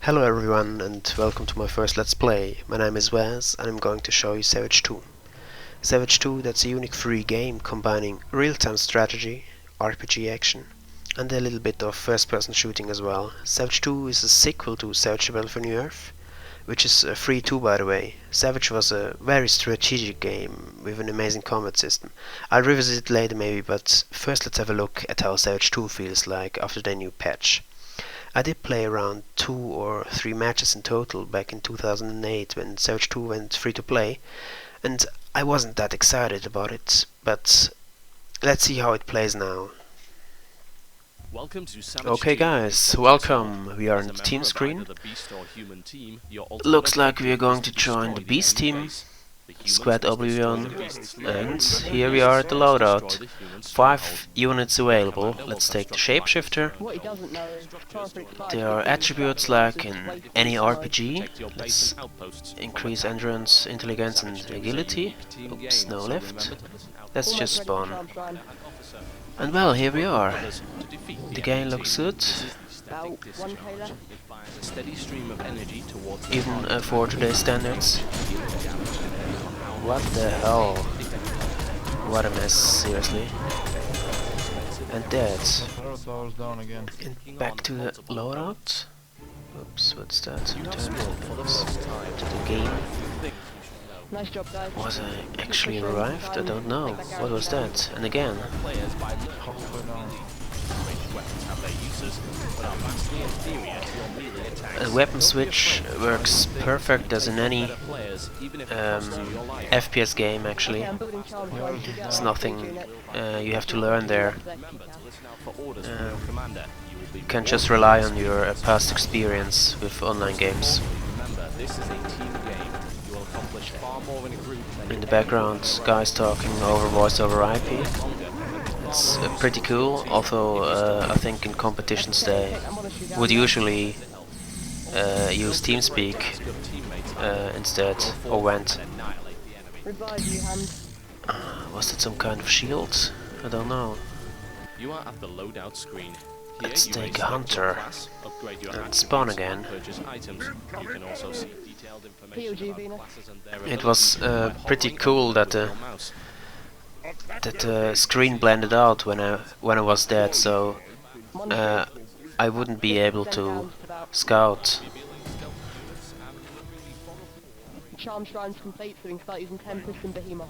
Hello everyone and welcome to my first Let's Play. My name is Wes and I'm going to show you Savage 2. Savage 2, that's a unique free game combining real-time strategy, RPG action and a little bit of first-person shooting as well. Savage 2 is a sequel to Savage Rebellion for New Earth, which is free too, by the way. Savage was a very strategic game with an amazing combat system. I'll revisit it later maybe, but first let's have a look at how Savage 2 feels like after their new patch. I did play around 2 or 3 matches in total back in 2008 when Savage 2 went free to play, and I wasn't that excited about it, but let's see how it plays now. Okay guys, welcome. We are on the team screen. Looks like we are going to join the Beast team, Squad Oblivion, and here we are at the loadout. 5 units available. Let's take the Shapeshifter. There are attributes like in any RPG. Let's increase endurance, intelligence and agility. Oops, no left. Let's just spawn. And well, here we are. The game looks good. Even for today's standards. What the hell? What a mess, seriously. And that. And back to the loadout. Oops, what's that? Return to the game. Nice job, guys. Was I actually arrived? I don't know. What was that? And again. A weapon switch works perfect as in any FPS game actually. It's nothing you have to learn there. You can just rely on your past experience with online games. In the background, guys talking over voice over IP. It's pretty cool, although I think in competitions they would usually use TeamSpeak instead, or went. Was that some kind of shield? I don't know. Let's take a hunter and spawn again. It was pretty cool that the screen blended out when I was dead, so I wouldn't be able to scout. Charm shrines complete, so we can start using Tempest and Behemoth.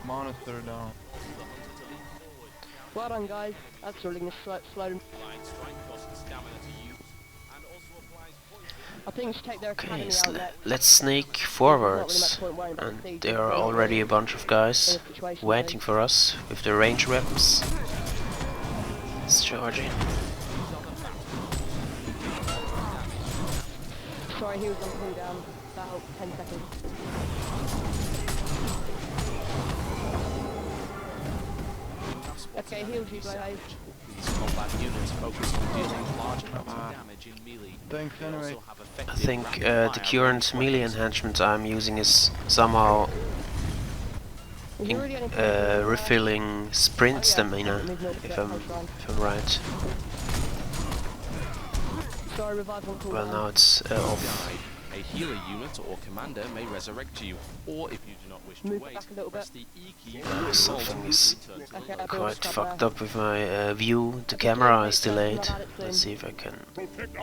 Monitor down. Well done, guys. That's really gonna slow. I think we should take their academy outlet. Let's sneak forwards, and there are already a bunch of guys waiting for us with their range weapons. It's charging. Sorry, he was on cooldown. About 10 seconds. Okay, heals you guys. Thanks anyway. I think the current melee enhancement I'm using is somehow refilling sprint stamina, if I'm right. Sorry, revive on cooldown. Well, now it's off. A healer unit or commander may resurrect you, or if you do not wish to wait, press the E key. Something is quite fucked up with my view. The camera is delayed. Let's see if I can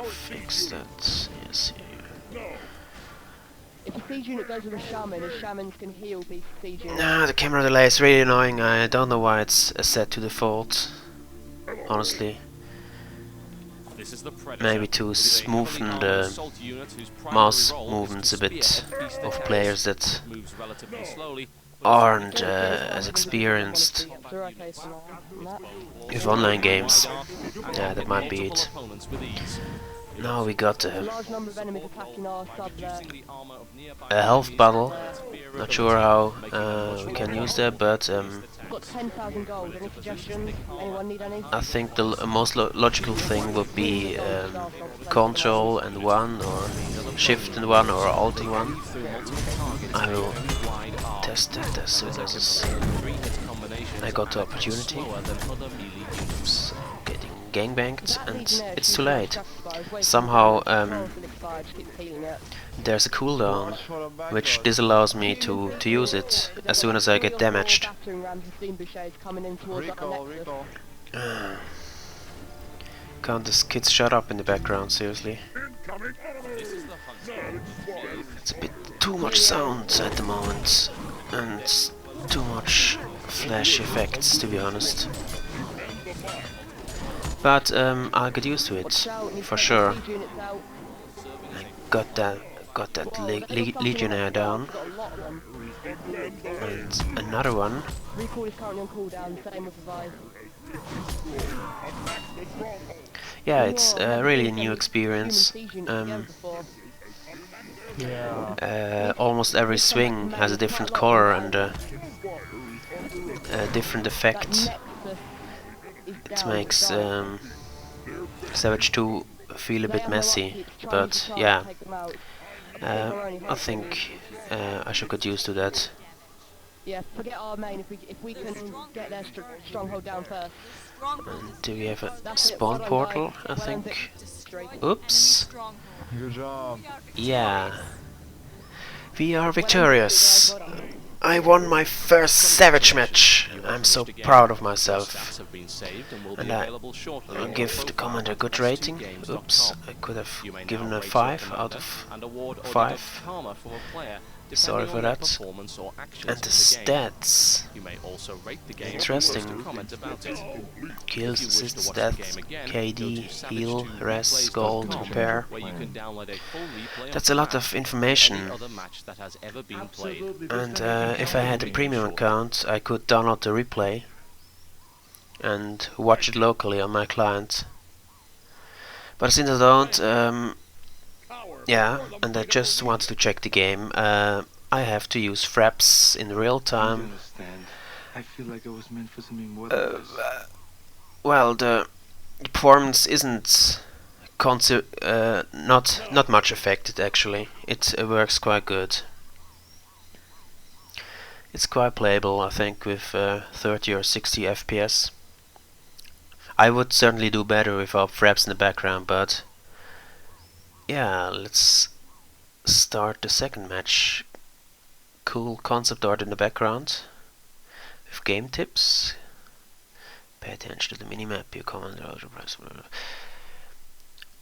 fix that. Yes, here. If a siege unit goes with a shamans can heal these siege units. Nah, the camera delay is really annoying. I don't know why it's set to default, honestly. Maybe to smoothen the mouse movements a bit of players that aren't as experienced with online games. Yeah, that might be it. Now we got a health bottle. Not sure how we can use that, but Got 10,000 gold. Any suggestions? Anyone need any? I think the most logical thing would be Control and 1, or Shift and 1, or Alt and 1. I will test that as soon as I got the opportunity. Oops, getting gangbanged, and it's too late. Somehow there's a cooldown which disallows me to use it as soon as I get damaged. Can't these kids shut up in the background, seriously? It's a bit too much sound at the moment, and too much flash effects, to be honest. But I'll get used to it, for sure. I got that Legionnaire down. And another one. Yeah, it's really a new experience. Almost every swing has a different color and a different effect. It makes Savage 2 feel a bit messy, but yeah, I think I should get used to that. Yeah, forget our main if we can get their stronghold down first. And do we have a spawn portal, I think? Oops. Good job. Yeah. We are victorious. I won my first Savage match. I'm so proud of myself. And I'll give the commander a good rating. Oops, I could have given a 5 out of 5. Sorry for that. And the stats. Interesting. Kills, assists, death, KD, heal, res, gold, repair. That's a lot of information. And if I had a premium account, I could download the replay and watch it locally on my client. But since I don't, yeah, and I just want to check the game, I have to use fraps in real time. I feel like I was meant for something more Well, the performance isn't not much affected actually. It works quite good. It's quite playable, I think, with 30 or 60 FPS. I would certainly do better without fraps in the background, but yeah, let's start the second match. Cool concept art in the background with game tips. Pay attention to the minimap, your commander,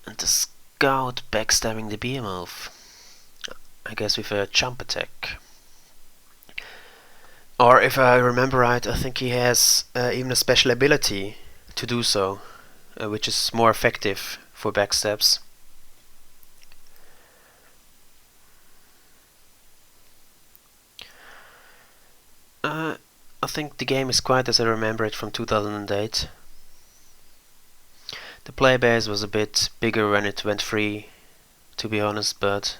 and the scout backstabbing the behemoth. I guess with a jump attack. Or if I remember right, I think he has even a special ability to do so, which is more effective for backstabs. I think the game is quite as I remember it from 2008. The playbase was a bit bigger when it went free, to be honest, but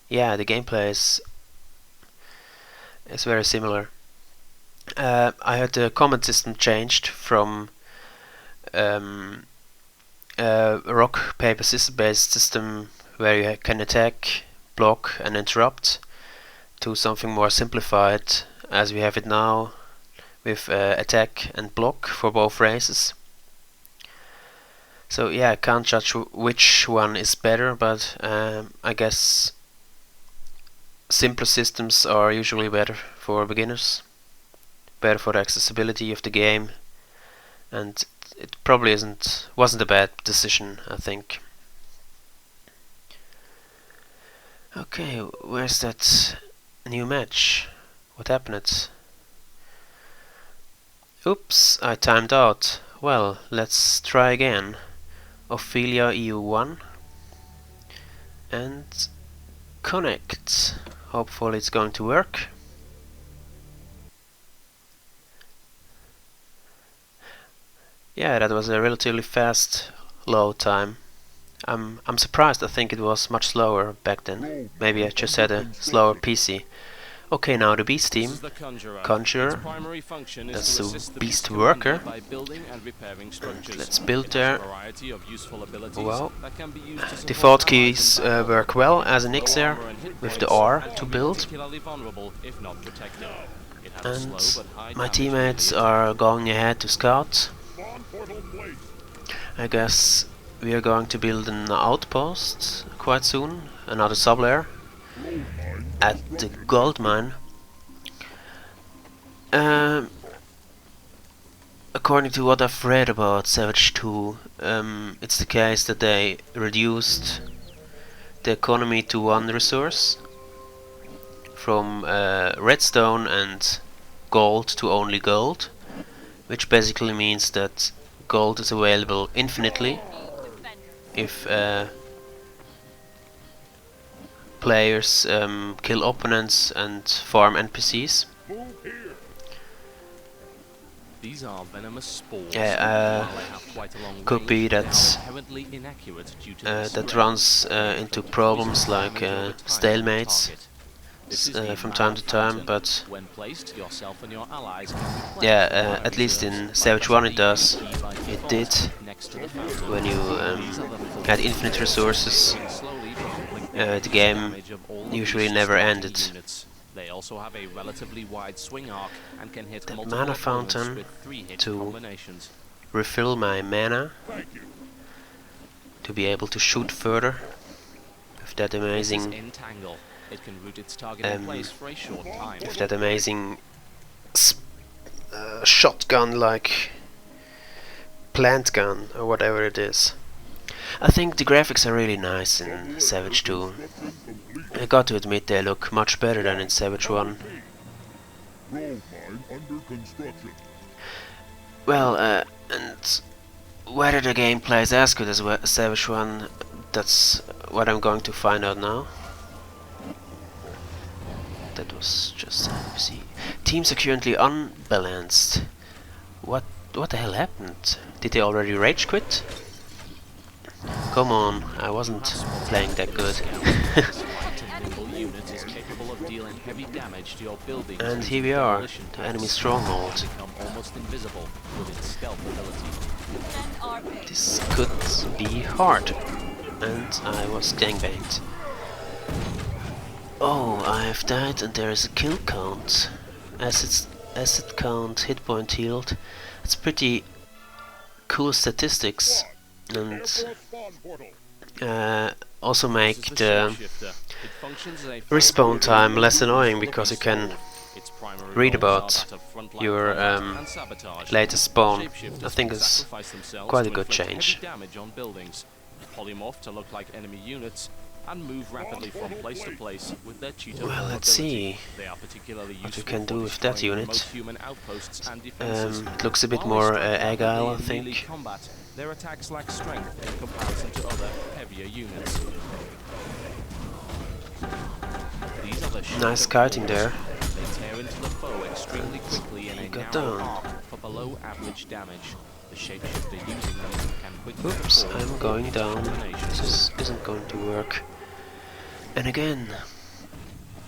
yeah, the gameplay is very similar. I had the combat system changed from rock, paper, scissors based system where you can attack, block and interrupt to something more simplified as we have it now with attack and block for both races. So yeah, I can't judge which one is better, but I guess simpler systems are usually better for beginners, better for the accessibility of the game, and it probably wasn't a bad decision, I think. Okay, where's that new match? What happened? Oops, I timed out. Well, let's try again. Ophelia EU1 and connect. Hopefully it's going to work. Yeah, that was a relatively fast load time. I'm surprised. I think it was much slower back then. Maybe I just had a slower PC. Okay, now the beast team. Conjurer. That's the beast worker. Let's build there. Wow. Default keys work well as an elixir with the R to build. And my teammates are going ahead to scout. I guess we are going to build an outpost quite soon, another sub-layer at the gold mine. According to what I've read about Savage 2, it's the case that they reduced the economy to one resource, from redstone and gold to only gold, which basically means that gold is available infinitely if players kill opponents and farm NPCs. These are venomous spores. Yeah, could be that that runs into problems like stalemates from time to time, but yeah, at least in Savage 1 it does. It did. When you had infinite resources, the game usually never ended. They also have a relatively wide swing arc and can hit That multiple mana opponents fountain with 3-hit to combinations. refill my mana to be able to shoot further with that amazing It can root its target in place for a short time. with that amazing shotgun like plant gun or whatever it is. I think the graphics are really nice in Savage 2. I got to admit they look much better than in Savage 1. Well, and whether the gameplay is as good as Savage 1, that's what I'm going to find out now. That was just NPC. Teams are currently unbalanced. What the hell happened? Did they already rage quit? Come on, I wasn't playing that good. And here we are, the enemy stronghold. This could be hard. And I was gangbanged. Oh, I have died and there is a kill count. Acid count, hit point healed. It's pretty cool statistics. And also make the respawn time less annoying, because you can read about your latest spawn. I think it's quite a good change. Polymorph to look like enemy units and move rapidly from place to place with their tutor. Well, let's see what we can do with that unit. It looks a bit more agile, I think. Their attacks lack strength in comparison to other heavier units. These are the nice kiting there. They tear into the foe extremely quickly in a narrow arc for below average damage. The shapeshifter using them can quickly. Oops, I'm going down. This isn't going to work. And again,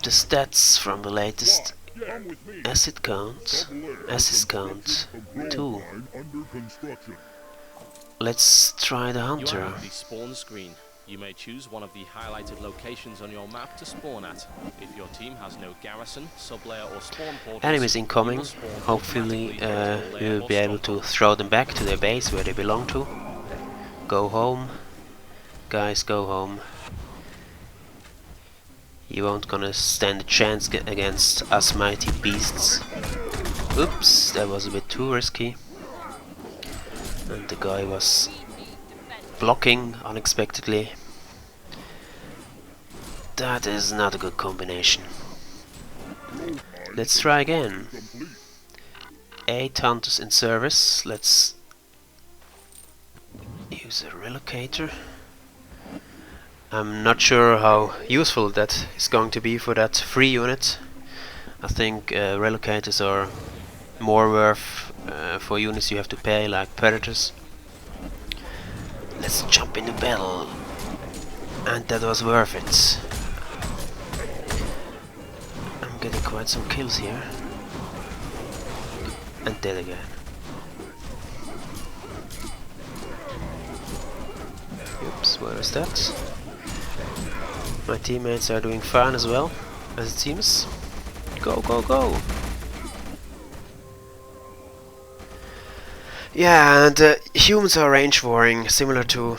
the stats from the latest acid count 2. Let's try the hunter. You have the spawn screen. You may choose one of the highlighted locations on your map to spawn at. If your team has no garrison, sublayer or spawn portals, enemies incoming. Hopefully we will be able to throw them back to their base where they belong to. Go home. Guys, go home. You won't gonna stand a chance against us mighty beasts. Oops, that was a bit too risky. And the guy was blocking unexpectedly. That is not a good combination. Let's try again. 8 hunters in service. Let's use a relocator. I'm not sure how useful that is going to be for that free unit. I think relocators are more worth for units you have to pay, like predators. Let's jump into battle. And that was worth it. I'm getting quite some kills here. And dead again. Oops, where is that? My teammates are doing fine as well, as it seems. Go, go, go! Yeah, and humans are range warring, similar to